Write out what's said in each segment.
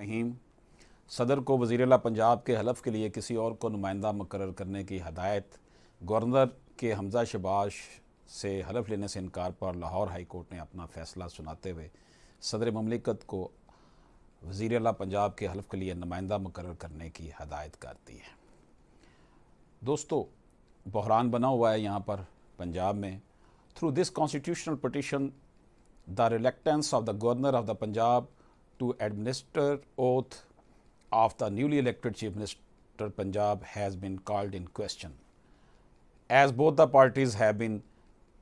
रहीम। सदर को वज़ीर-ए-आला पंजाब के हलफ के लिए किसी और को नुमाइंदा मुकर्रर करने की हदायत। गवर्नर के हमजा शहबाज से हलफ लेने से इनकार पर लाहौर हाई कोर्ट ने अपना फ़ैसला सुनाते हुए सदर ममलिकत को वज़ीर-ए-आला पंजाब के हलफ के लिए नुमाइंदा मुकर्रर करने की हदायत कर दी है। दोस्तों, बहरान बना हुआ है यहाँ पर पंजाब में। Through this constitutional petition the reluctance of the governor of the Punjab to administer oath of the newly elected Chief Minister Punjab has been called in question. As both the parties have been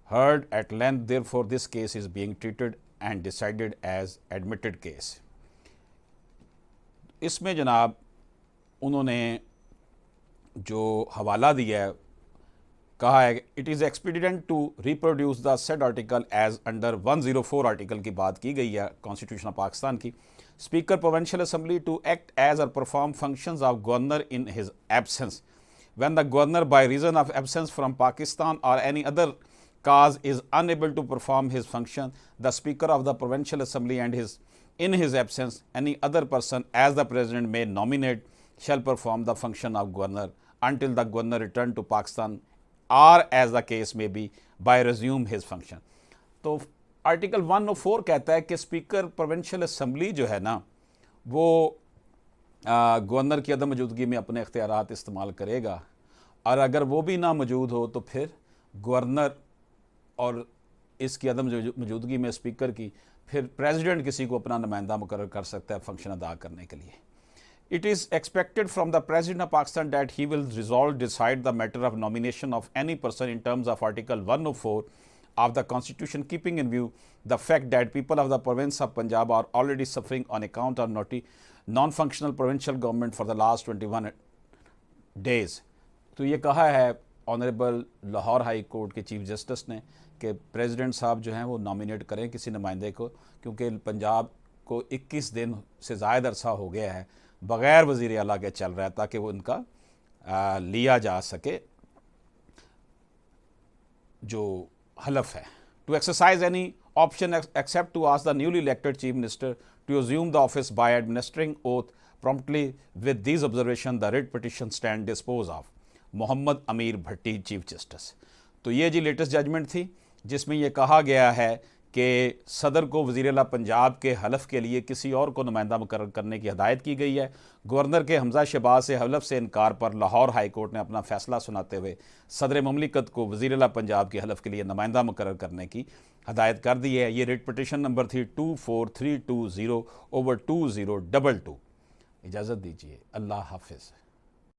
heard at length, therefore this case is being treated and decided as admitted case. इसमें जनाब उन्होंने जो हवाला दिया है, कहा है it is expedient to reproduce the said article as under 104 article की बात की गई है कॉन्स्टिट्यूशन ऑफ पाकिस्तान की। Speaker provincial assembly to act as और perform functions of governor in his absence when the governor by reason of absence from Pakistan or any other cause is unable to perform his function, the Speaker of the Provincial Assembly and in his absence any other person as the President may nominate shall perform the function of Governor until the Governor return to Pakistan or as the case may be by resume his function. तो article 104 कहता है कि speaker provincial assembly जो है ना वो governor की अदम मौजूदगी में अपने इख्तियारात इस्तेमाल करेगा, और अगर वो भी ना मौजूद हो तो फिर गवर्नर और इसकी अदम मौजूदगी में स्पीकर की फिर प्रेसिडेंट किसी को अपना नुमाइंदा मुकर्रर कर सकता है फंक्शन अदा करने के लिए। It is expected from the President of Pakistan that he will decide the matter of nomination of any person in terms of Article 104 of the Constitution, keeping in view the fact that people of the province of Punjab are already suffering on account of non-functional provincial government for the last 21 days. तो ये कहा है honourable Lahore high court के chief justice ने कि president साहब जो हैं वो नॉमिनेट करें किसी नुमाइंदे को, क्योंकि पंजाब को 21 दिन से ज़ायद अरसा हो गया है बग़ैर वज़ीर आला के चल रहा है, ताकि वो इनका लिया जा सके जो हलफ है। To exercise any option except to ask the newly elected chief minister to assume the office by administering oath promptly with these observation the writ petition stand dispose of. Mohammad Amir Bhatti chief justice. तो ये जी latest judgement थी जिसमें यह कहा गया है कि सदर को वज़ीर-ए-आला पंजाब के हलफ के लिए किसी और को नुमाइंदा मुकर्रर करने की हदायत की गई है। गवर्नर के हमजा शहबाज से हलफ से इनकार पर लाहौर हाई कोर्ट ने अपना फ़ैसला सुनाते हुए सदर ममलिकत को वज़ीर-ए-आला पंजाब के हलफ के लिए नुमाइंदा मुकर्रर करने की हदायत कर दी है। ये रिट पिटिशन नंबर थी 24320/2022। इजाज़त दीजिए, अल्लाह हाफिज़।